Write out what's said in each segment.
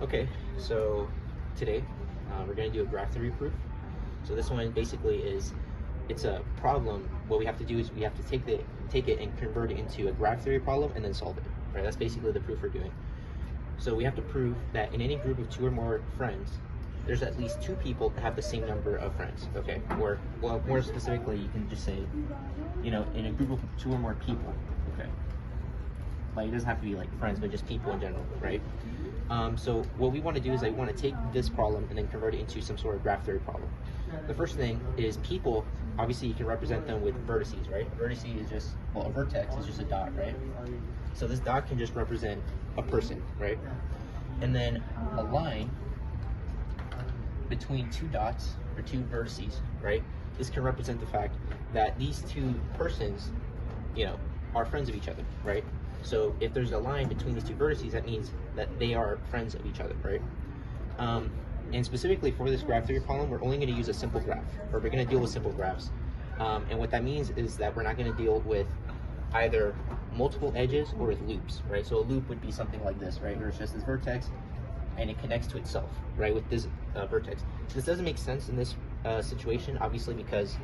Okay, so today we're going to do a graph theory proof. So this one basically is, it's a problem. What we have to do is we have to take it and convert it into a graph theory problem and then solve it. Right? That's basically the proof we're doing. So we have to prove that in any group of two or more friends, there's at least two people that have the same number of friends. Okay, or well, more specifically, you can just say, in a group of two or more people. Okay. Like, it doesn't have to be like friends, but just people in general, right? So what we want to do is I want to take this problem and then convert it into some sort of graph theory problem. The first thing is people. Obviously, you can represent them with vertices, right? A vertex is just, well, a vertex is just a dot, right? So this dot can just represent a person, right? And then a line between two dots or two vertices, right? This can represent the fact that these two persons, are friends of each other, right? So if there's a line between these two vertices, that means that they are friends of each other, right? And specifically for this graph theory problem, we're only going to use a simple graph, or we're going to deal with simple graphs. And what that means is that we're not going to deal with either multiple edges or with loops, right? So a loop would be something like this, right? Where it's just this vertex and it connects to itself, right? With this vertex. This doesn't make sense in this situation, obviously, because,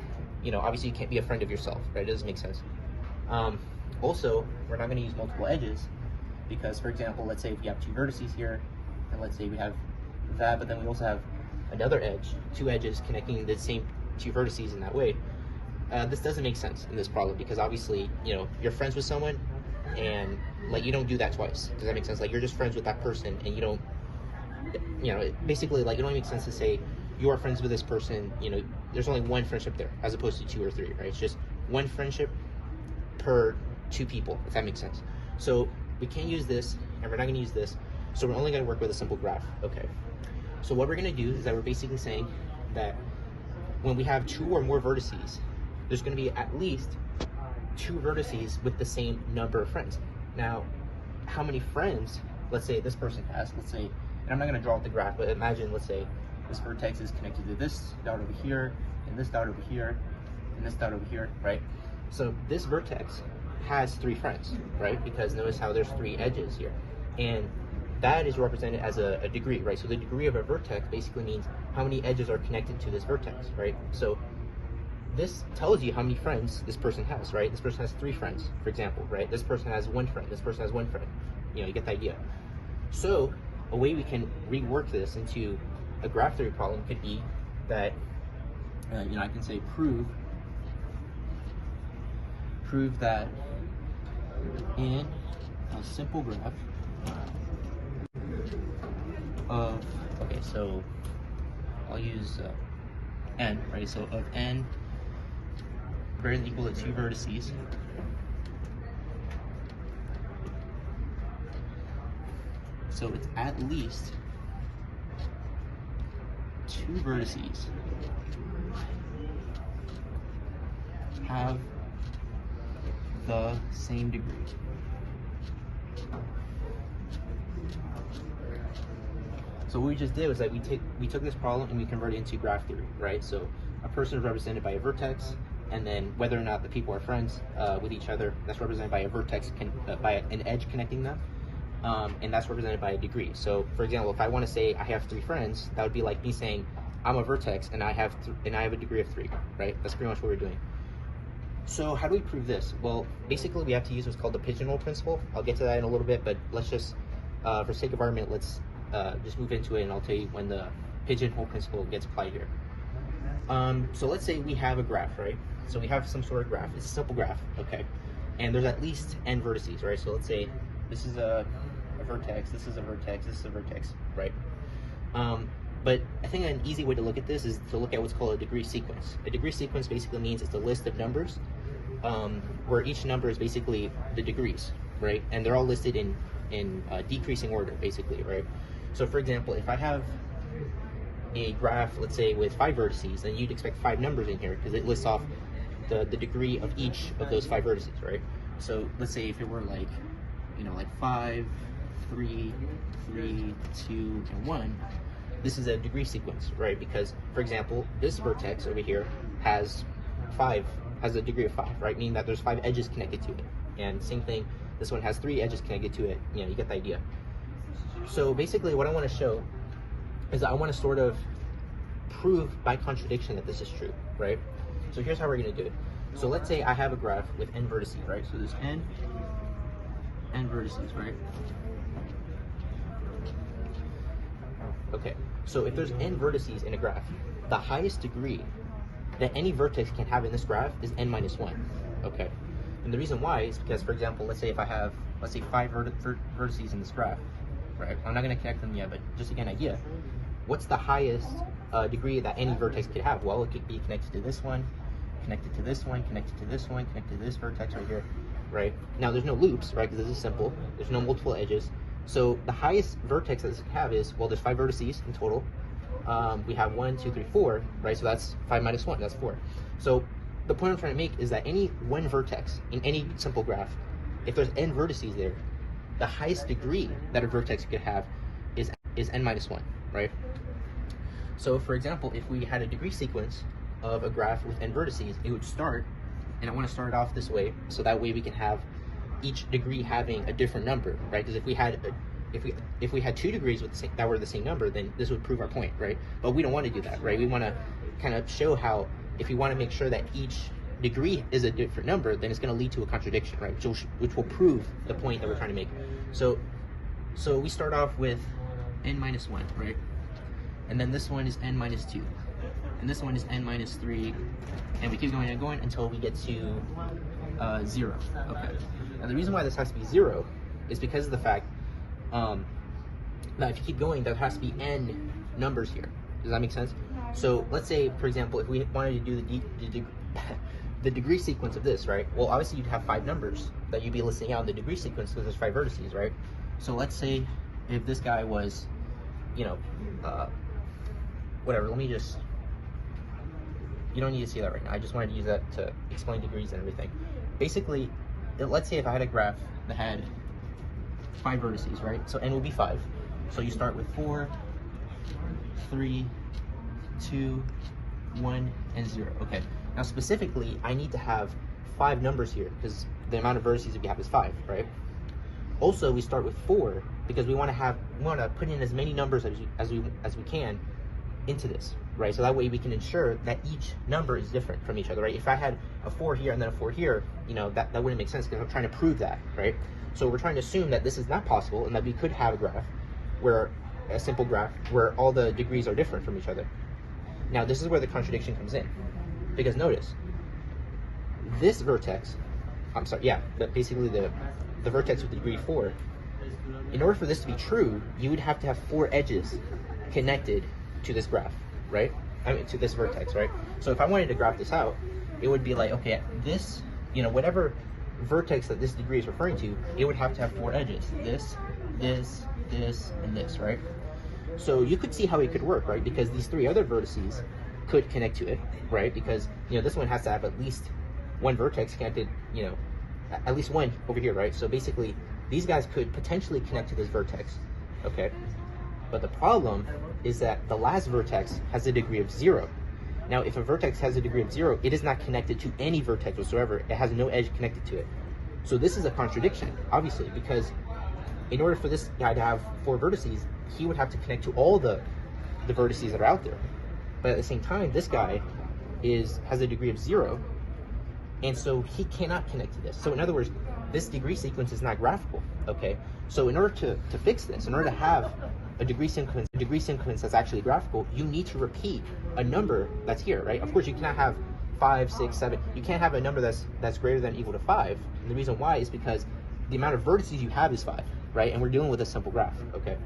obviously you can't be a friend of yourself, right? It doesn't make sense. Also, we're not going to use multiple edges because, for example, let's say if we have two vertices here, and let's say we have that, but then we also have another edge, two edges connecting the same two vertices in that way. This doesn't make sense in this problem because obviously, you're friends with someone and you don't do that twice. Does that make sense? Like, you're just friends with that person and you don't, basically, it only makes sense to say you are friends with this person, there's only one friendship there as opposed to two or three, right? It's just one friendship per two people, if that makes sense. So we can't use this and we're not going to use this, so we're only going to work with a simple graph. Okay, so what we're going to do is that we're basically saying that when we have two or more vertices, there's going to be at least two vertices with the same number of friends. Now, how many friends, let's say this person has, and I'm not going to draw out the graph, but imagine, let's say this vertex is connected to this dot over here, and this dot over here, and this dot over here, right? So this vertex has three friends, right? Because notice how there's three edges here. And that is represented as a degree, right? So the degree of a vertex basically means how many edges are connected to this vertex, right? So this tells you how many friends this person has, right? This person has three friends, for example, right? This person has one friend, this person has one friend. You get the idea. So a way we can rework this into a graph theory problem could be that, I can say prove that in a simple graph of, okay, so I'll use n, right? So of n greater than or equal to two vertices, so it's at least two vertices have the same degree. So what we just did was that we took this problem and we converted it into graph theory, right? So a person is represented by a vertex, and then whether or not the people are friends with each other, that's represented by a vertex, by an edge connecting them, and that's represented by a degree. So for example, if I want to say I have three friends, that would be like me saying I'm a vertex and I have a degree of three, right? That's pretty much what we're doing. So how do we prove this? Well, basically we have to use what's called the Pigeonhole Principle. I'll get to that in a little bit, but let's just, for sake of argument, let's just move into it, and I'll tell you when the Pigeonhole Principle gets applied here. So let's say we have a graph, right? So we have some sort of graph. It's a simple graph, okay? And there's at least n vertices, right? So let's say this is a vertex, this is a vertex, this is a vertex, right? But I think an easy way to look at this is to look at what's called a degree sequence. A degree sequence basically means it's a list of numbers where each number is basically the degrees, right? And they're all listed in decreasing order, basically, right? So for example, if I have a graph, let's say with 5 vertices, then you'd expect 5 numbers in here because it lists off the degree of each of those 5 vertices, right? So let's say if it were like 5, 3, 3, 2, and 1, this is a degree sequence, right? Because, for example, this vertex over here has a degree of 5, right? Meaning that there's 5 edges connected to it. And same thing, this one has 3 edges connected to it. You get the idea. So basically what I want to show is that I want to sort of prove by contradiction that this is true, right? So here's how we're going to do it. So let's say I have a graph with n vertices, right? So there's n vertices, right? Okay, so if there's n vertices in a graph, the highest degree that any vertex can have in this graph is n minus 1, okay? And the reason why is because, for example, let's say if I have, let's say 5 vertices in this graph, right? I'm not going to connect them yet, but just to get an idea, what's the highest degree that any vertex could have? Well, it could be connected to this one, connected to this one, connected to this one, connected to this vertex right here, right? Now, there's no loops, right, because this is simple. There's no multiple edges. So the highest vertex that this can have is, well, there's 5 vertices in total. We have 1, 2, 3, 4, right? So that's 5 minus 1, that's 4. So the point I'm trying to make is that any one vertex in any simple graph, if there's n vertices there, the highest degree that a vertex could have is n minus 1, right? So for example, if we had a degree sequence of a graph with n vertices, it would start, and I want to start it off this way, so that way we can have each degree having a different number, right? Because if we had 2 degrees with that were the same number, then this would prove our point, right? But we don't want to do that, right? We want to kind of show how, if we want to make sure that each degree is a different number, then it's going to lead to a contradiction, right? So, which will prove the point that we're trying to make. So we start off with n minus 1, right? And then this one is n minus 2. And this one is n minus 3. And we keep going and going until we get to 0. Okay. And the reason why this has to be 0 is because of the fact that if you keep going, there has to be n numbers here. Does that make sense? So let's say, for example, if we wanted to do the degree sequence of this, right? Well, obviously you'd have 5 numbers that you'd be listing out in the degree sequence because there's 5 vertices, right? So let's say if this guy was, you know, whatever, let me just, you don't need to see that right now. I just wanted to use that to explain degrees and everything. Basically, let's say if I had a graph that had 5 vertices, right? So n would be 5. So you start with 4, 3, 2, 1, and 0. Okay. Now specifically, I need to have 5 numbers here because the amount of vertices we have is 5, right? Also, we start with 4 because we want to put in as many numbers as we can into this, right? So that way we can ensure that each number is different from each other, right? If I had a 4 here and then a 4 here, you know, that wouldn't make sense because I'm trying to prove that, right? So we're trying to assume that this is not possible and that we could have a graph where, a simple graph, where all the degrees are different from each other. Now, this is where the contradiction comes in, because notice, this vertex, but basically the vertex with degree 4, in order for this to be true, you would have to have 4 edges connected to this graph, right? I mean, to this vertex, right? So if I wanted to graph this out, it would be like, okay, this, you know, whatever vertex that this degree is referring to, it would have to have 4 edges. This, and this, right? So you could see how it could work, right? Because these 3 other vertices could connect to it, right? Because, you know, this one has to have at least 1 vertex connected, you know, at least 1 over here, right? So basically, these guys could potentially connect to this vertex, okay? But the problem is that the last vertex has a degree of 0. Now, if a vertex has a degree of 0, it is not connected to any vertex whatsoever. It has no edge connected to it. So this is a contradiction, obviously, because in order for this guy to have 4 vertices, he would have to connect to all the vertices that are out there. But at the same time, this guy has a degree of 0, and so he cannot connect to this. So in other words, this degree sequence is not graphical, okay? So in order to fix this, in order to have a degree sequence that's actually graphical, you need to repeat a number that's here, right? Of course, you cannot have 5, 6, 7. You can't have a number that's greater than or equal to 5. And the reason why is because the amount of vertices you have is 5, right? And we're dealing with a simple graph, okay?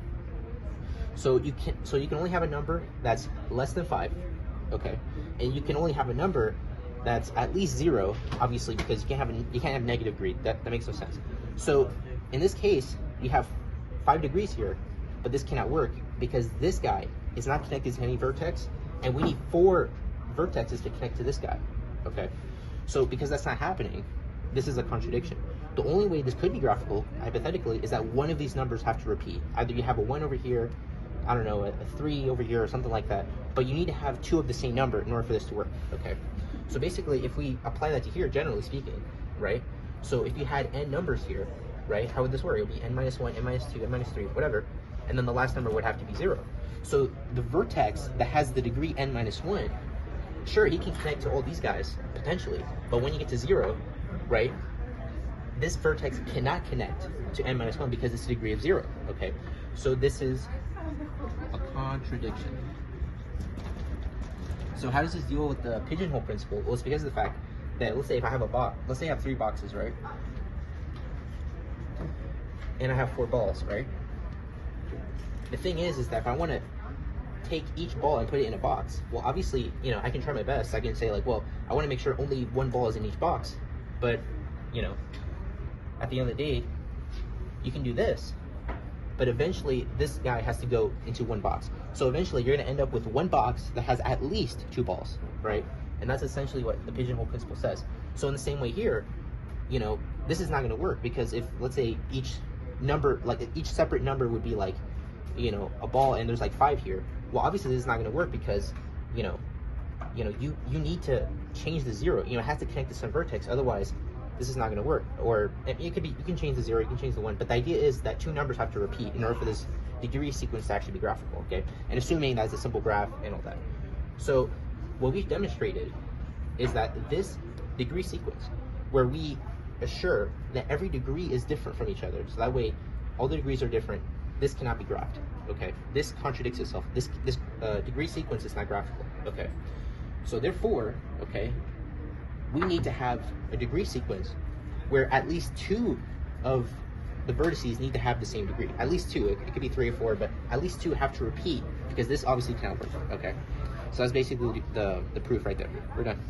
So you can only have a number that's less than 5, okay? And you can only have a number that's at least 0, obviously, because you can't have negative degree. That makes no sense. So in this case, we have 5 degrees here, but this cannot work because this guy is not connected to any vertex, and we need 4 vertexes to connect to this guy, okay? So because that's not happening, this is a contradiction. The only way this could be graphical, hypothetically, is that one of these numbers have to repeat. Either you have a 1 over here, I don't know, a 3 over here, or something like that, but you need to have 2 of the same number in order for this to work, okay? So basically, if we apply that to here, generally speaking, right? So if you had n numbers here, right? How would this work? It would be n minus 1, n minus 2, n minus 3, whatever. And then the last number would have to be 0. So the vertex that has the degree n minus 1, sure, he can connect to all these guys, potentially. But when you get to 0, right, this vertex cannot connect to n minus 1 because it's a degree of 0, okay? So this is a contradiction. So how does this deal with the pigeonhole principle? Well, it's because of the fact that, let's say if I have a box, let's say I have 3 boxes, right? And I have 4 balls, right? The thing is that if I want to take each ball and put it in a box, well, obviously, you know, I can try my best. I can say like, well, I want to make sure only 1 ball is in each box. But, you know, at the end of the day, you can do this. But eventually, this guy has to go into 1 box. So eventually, you're going to end up with 1 box that has at least 2 balls, right? And that's essentially what the pigeonhole principle says. So in the same way here, you know, this is not going to work because if, let's say, each number, like each separate number would be like, you know, a ball, and there's like 5 here. Well, obviously, this is not going to work because, you need to change the 0. You know, it has to connect to some vertex. Otherwise, this is not going to work. Or it could be, you can change the 0, you can change the 1, but the idea is that 2 numbers have to repeat in order for this degree sequence to actually be graphical, okay? And assuming that's a simple graph and all that. So what we've demonstrated is that this degree sequence, where we assure that every degree is different from each other, so that way all the degrees are different, this cannot be graphed, okay? This contradicts itself. This degree sequence is not graphical, okay? So therefore, okay, we need to have a degree sequence where at least 2 of the vertices need to have the same degree. At least 2. It could be 3 or 4, but at least 2 have to repeat because this obviously cannot work. Okay, so that's basically the proof right there. We're done.